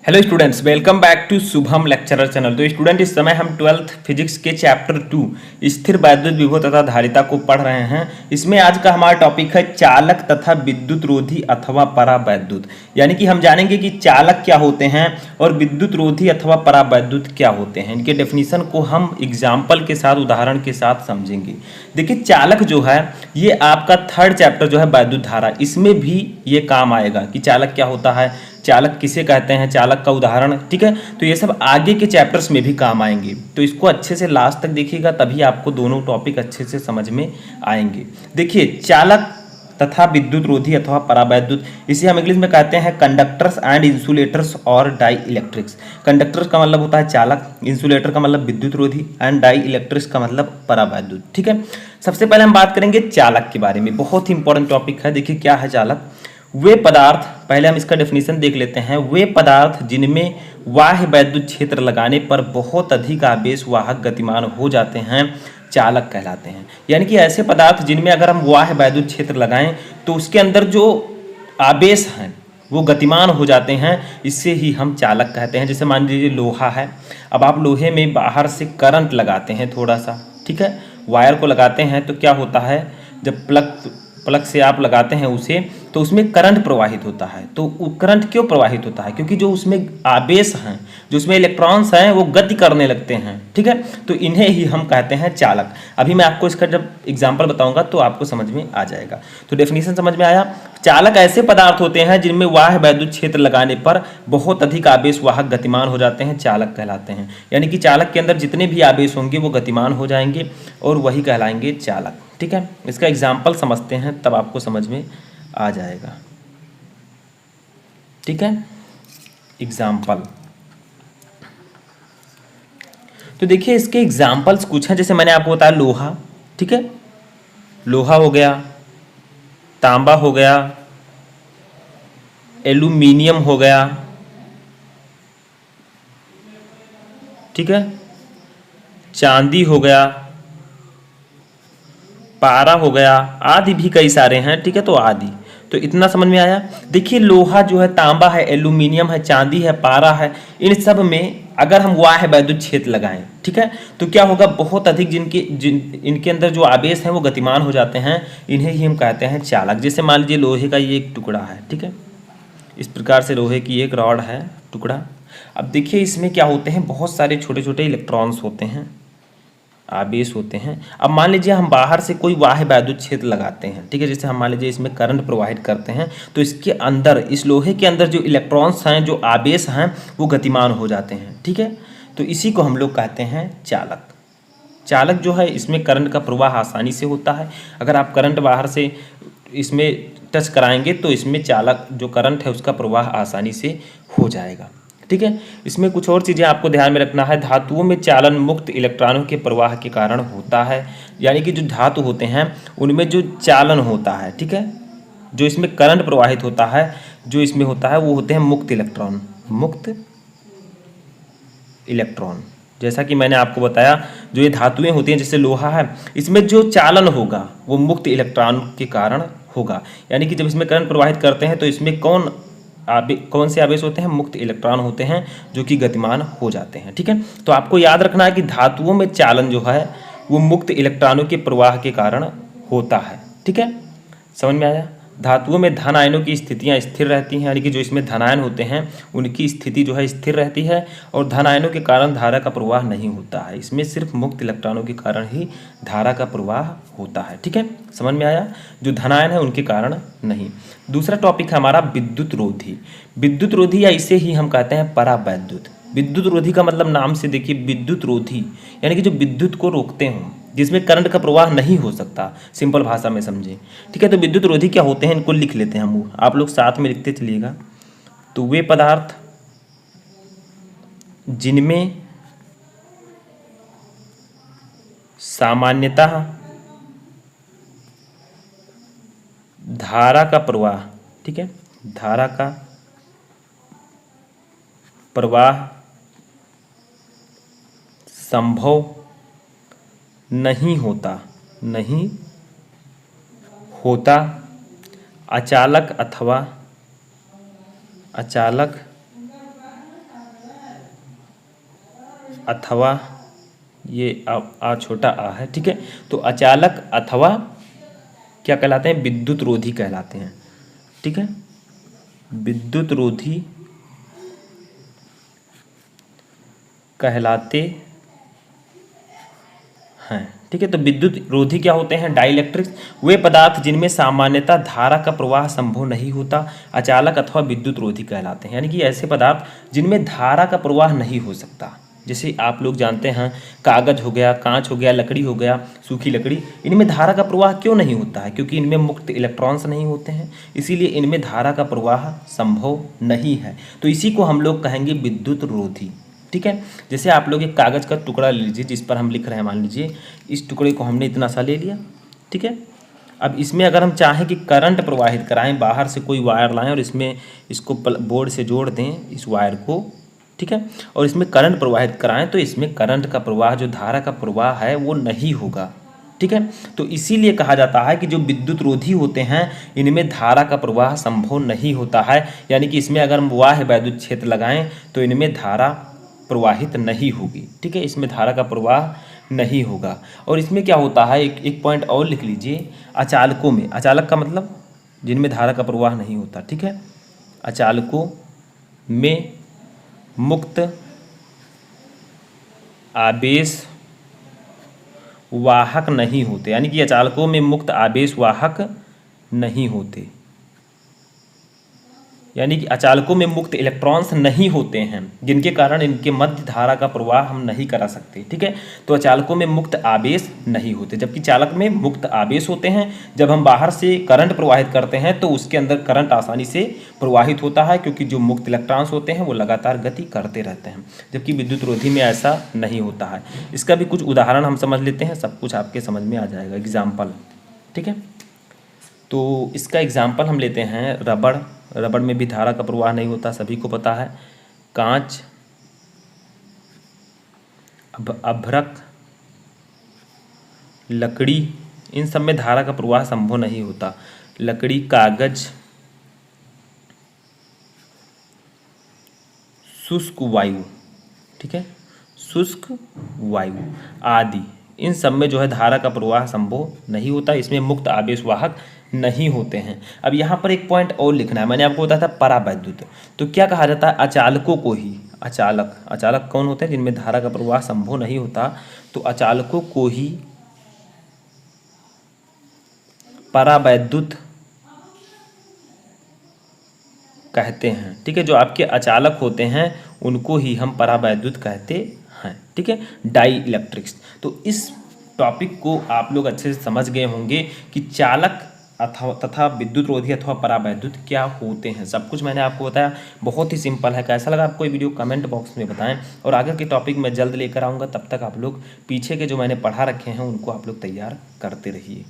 Hello students, welcome back to Shubham lecturer channel. तो student, इस समय हम 12th फिजिक्स के चैप्टर 2 स्थिर वैद्युत विभव तथा धारिता को पढ़ रहे हैं। इसमें आज का हमारा टॉपिक है चालक तथा विद्युत रोधी अथवा परावैद्युत। यानी कि हम जानेंगे कि चालक क्या होते हैं और विद्युत रोधी अथवा परावैद्युत क्या होते हैं। इनके डेफिनेशन को हम एग्जाम्पल के साथ, उदाहरण के साथ समझेंगे। देखिए, चालक जो है ये आपका थर्ड चैप्टर जो है वैद्युत धारा, इसमें भी ये काम आएगा कि चालक क्या होता है, चालक किसे कहते हैं, चालक का उदाहरण। ठीक है, तो ये सब आगे के चैप्टर्स में भी काम आएंगे। तो इसको अच्छे से लास्ट तक देखिएगा, तभी आपको दोनों टॉपिक अच्छे से समझ में आएंगे। देखिए, चालक तथा विद्युत रोधी अथवा परावैद्युत, इसे हम इंग्लिश में कहते हैं कंडक्टर्स एंड इंसुलेटर्स और डाई इलेक्ट्रिक्स। कंडक्टर का मतलब होता है चालक, इंसुलेटर का मतलब विद्युत रोधी एंड डाई इलेक्ट्रिक्स का मतलब परावैद्युत। ठीक है, सबसे पहले हम बात करेंगे चालक के बारे में। बहुत ही इंपॉर्टेंट टॉपिक है। देखिए, क्या है चालक? वे पदार्थ, पहले हम इसका डेफिनेशन देख लेते हैं। वे पदार्थ जिनमें बाह्य वैद्युत क्षेत्र लगाने पर बहुत अधिक आवेश वाहक गतिमान हो जाते हैं, चालक कहलाते हैं। यानी कि ऐसे पदार्थ जिनमें अगर हम बाह्य वैद्युत क्षेत्र लगाएं तो उसके अंदर जो आवेश हैं वो गतिमान हो जाते हैं, इससे ही हम चालक कहते हैं। जैसे मान लीजिए लोहा है, अब आप लोहे में बाहर से करंट लगाते हैं थोड़ा सा, ठीक है, वायर को लगाते हैं, तो क्या होता है, जब प्लग से आप लगाते हैं उसे, तो उसमें करंट प्रवाहित होता है। तो वो करंट क्यों प्रवाहित होता है? क्योंकि जो उसमें आवेश हैं, जो उसमें इलेक्ट्रॉन्स हैं, वो गति करने लगते हैं। ठीक है, तो इन्हें ही हम कहते हैं चालक। अभी मैं आपको इसका जब एग्जाम्पल बताऊंगा तो आपको समझ में आ जाएगा। तो डेफिनेशन समझ में आया। चालक ऐसे पदार्थ होते हैं जिनमें बाह्य वैद्युत क्षेत्र लगाने पर बहुत अधिक आवेश वाहक गतिमान हो जाते हैं, चालक कहलाते हैं। यानी कि चालक के अंदर जितने भी आवेश होंगे वो गतिमान हो जाएंगे और वही कहलाएंगे चालक। ठीक है, इसका एग्जाम्पल समझते हैं, तब आपको समझ में आ जाएगा। ठीक है, एग्जाम्पल। तो देखिए, इसके एग्जाम्पल्स कुछ हैं। जैसे मैंने आपको बताया लोहा, ठीक है, लोहा हो गया, तांबा हो गया, एल्यूमिनियम हो गया, ठीक है, चांदी हो गया, पारा हो गया, आदि भी कई सारे हैं। ठीक है, तो आदि, तो इतना समझ में आया। देखिए, लोहा जो है, तांबा है, एल्यूमिनियम है, चांदी है, पारा है, इन सब में अगर हम बाह्य वैद्युत क्षेत्र लगाएं, ठीक है, तो क्या होगा, बहुत अधिक इनके अंदर जो आवेश हैं वो गतिमान हो जाते हैं। इन्हें ही हम कहते हैं चालक। जैसे मान लीजिए लोहे का ये एक टुकड़ा है, ठीक है, इस प्रकार से लोहे की एक रॉड है, टुकड़ा। अब देखिए, इसमें क्या होते हैं, बहुत सारे छोटे छोटे इलेक्ट्रॉन्स होते हैं, आवेश होते हैं। अब मान लीजिए हम बाहर से कोई बाह्य वैद्युत क्षेत्र लगाते हैं, ठीक है, जैसे हम मान लीजिए इसमें करंट प्रवाहित करते हैं, तो इसके अंदर, इस लोहे के अंदर जो इलेक्ट्रॉन्स हैं, जो आवेश हैं, वो गतिमान हो जाते हैं। ठीक है, तो इसी को हम लोग कहते हैं चालक। चालक जो है, इसमें करंट का प्रवाह आसानी से होता है। अगर आप करंट बाहर से इसमें टच कराएंगे तो इसमें चालक जो करंट है उसका प्रवाह आसानी से हो जाएगा। ठीक है, इसमें कुछ और चीज़ें आपको ध्यान में रखना है। धातुओं में चालन मुक्त इलेक्ट्रॉनों के प्रवाह के कारण होता है। यानी कि जो धातु होते हैं उनमें जो चालन होता है, ठीक है, जो इसमें करंट प्रवाहित होता है, जो इसमें होता है, वो होते हैं मुक्त इलेक्ट्रॉन। मुक्त इलेक्ट्रॉन, जैसा कि मैंने आपको बताया, जो ये धातुएं होती हैं, जैसे लोहा है, इसमें जो चालन होगा वो मुक्त इलेक्ट्रॉन के कारण होगा। यानी कि जब इसमें करंट प्रवाहित करते हैं तो इसमें कौन से आवेश होते हैं? मुक्त इलेक्ट्रॉन होते हैं, जो कि गतिमान हो जाते हैं। ठीक है, तो आपको याद रखना है कि धातुओं में चालन जो है वो मुक्त इलेक्ट्रॉनों के प्रवाह के कारण होता है। ठीक है, समझ में आया। धातुओं में धन आयनों की स्थितियां स्थिर रहती हैं, यानी कि जो इसमें धन आयन होते हैं उनकी स्थिति जो है स्थिर रहती है, और धन आयनों के कारण धारा का प्रवाह नहीं होता है। इसमें सिर्फ मुक्त इलेक्ट्रॉनों के कारण ही धारा का प्रवाह होता है। ठीक है, समझ में आया, जो धन आयन है उनके कारण नहीं। दूसरा टॉपिक है हमारा विद्युत रोधी। विद्युत रोधी, या इसे ही हम कहते हैं परावैद्युत। विद्युत रोधी का मतलब नाम से देखिए, विद्युत रोधी यानी कि जो विद्युत को रोकते हों, जिसमें करंट का प्रवाह नहीं हो सकता, सिंपल भाषा में समझें। ठीक है, तो विद्युत रोधी क्या होते हैं, इनको लिख लेते हैं हम, आप लोग साथ में लिखते चलिएगा। तो वे पदार्थ जिनमें सामान्यतः धारा का प्रवाह, ठीक है, धारा का प्रवाह संभव नहीं होता, अचालक अथवा, ये आ छोटा आ है, ठीक है। तो अचालक अथवा क्या कहलाते हैं, विद्युत रोधी कहलाते हैं, ठीक है। विद्युत रोधी कहलाते हैं, ठीक है। तो विद्युत रोधी क्या होते हैं, डाइलेक्ट्रिक्स, वे पदार्थ जिनमें सामान्यतः धारा का प्रवाह संभव नहीं होता, अचालक अथवा विद्युत रोधी कहलाते हैं। यानी कि ऐसे पदार्थ जिनमें धारा का प्रवाह नहीं हो सकता, जैसे आप लोग जानते हैं कागज हो गया, कांच हो गया, लकड़ी हो गया, सूखी लकड़ी, इनमें धारा का प्रवाह क्यों नहीं होता है, क्योंकि इनमें मुक्त इलेक्ट्रॉन्स नहीं होते हैं, इसीलिए इनमें धारा का प्रवाह संभव नहीं है। तो इसी को हम लोग कहेंगे विद्युत रोधी, ठीक है। जैसे आप लोग एक कागज़ का टुकड़ा ले लीजिए जिस पर हम लिख रहे हैं, मान लीजिए इस टुकड़े को हमने इतना सा ले लिया, ठीक है। अब इसमें अगर हम चाहें कि करंट प्रवाहित कराएं, बाहर से कोई वायर लाएं और इसमें इसको बोर्ड से जोड़ दें इस वायर को, ठीक है, और इसमें करंट प्रवाहित कराएं, तो इसमें करंट का प्रवाह, जो धारा का प्रवाह है वो नहीं होगा, ठीक है। तो इसीलिए कहा जाता है कि जो विद्युत रोधी होते हैं इनमें धारा का प्रवाह संभव नहीं होता है। यानी कि इसमें अगर हम बाह्य वैद्युत क्षेत्र लगाएं तो इनमें धारा प्रवाहित नहीं होगी, ठीक है, इसमें धारा का प्रवाह नहीं होगा। और इसमें क्या होता है, एक पॉइंट और लिख लीजिए, अचालकों में, अचालक का मतलब जिनमें धारा का प्रवाह नहीं होता, ठीक है, अचालकों में मुक्त आवेश वाहक नहीं होते। यानी कि अचालकों में मुक्त आवेश वाहक नहीं होते, यानी कि अचालकों में मुक्त इलेक्ट्रॉन्स नहीं होते हैं, जिनके कारण इनके मध्य धारा का प्रवाह हम नहीं करा सकते, ठीक है। तो अचालकों में मुक्त आवेश नहीं होते, जबकि चालक में मुक्त आवेश होते हैं। जब हम बाहर से करंट प्रवाहित करते हैं तो उसके अंदर करंट आसानी से प्रवाहित होता है, क्योंकि जो मुक्त इलेक्ट्रॉन्स होते हैं वो लगातार गति करते रहते हैं, जबकि विद्युत रोधी में ऐसा नहीं होता है। इसका भी कुछ उदाहरण हम समझ लेते हैं, सब कुछ आपके समझ में आ जाएगा, एग्जाम्पल, ठीक है। तो इसका एग्जाम्पल हम लेते हैं रबड़, रबड़ में भी धारा का प्रवाह नहीं होता, सभी को पता है। कांच, अभ्रक, लकड़ी, इन सब में धारा का प्रवाह संभव नहीं होता। लकड़ी, कागज, शुष्क वायु, ठीक है, शुष्क वायु आदि, इन सब में जो है धारा का प्रवाह संभव नहीं होता, इसमें मुक्त आवेश वाहक नहीं होते हैं। अब यहाँ पर एक पॉइंट और लिखना है, मैंने आपको बताया था परावैद्युत, तो क्या कहा जाता है, अचालकों को ही, अचालक, अचालक कौन होते हैं, जिनमें धारा का प्रवाह संभव नहीं होता, तो अचालकों को ही परावैद्युत कहते हैं, ठीक है। जो आपके अचालक होते हैं उनको ही हम परावैद्युत कहते हैं, ठीक है, डाई इलेक्ट्रिक्स। तो इस टॉपिक को आप लोग अच्छे से समझ गए होंगे कि चालक अथवा तथा विद्युत रोधी अथवा परावैद्युत क्या होते हैं, सब कुछ मैंने आपको बताया, बहुत ही सिंपल है। कैसा लगा आपको ये वीडियो कमेंट बॉक्स में बताएं, और आगे के टॉपिक मैं जल्द लेकर आऊँगा, तब तक आप लोग पीछे के जो मैंने पढ़ा रखे हैं उनको आप लोग तैयार करते रहिए।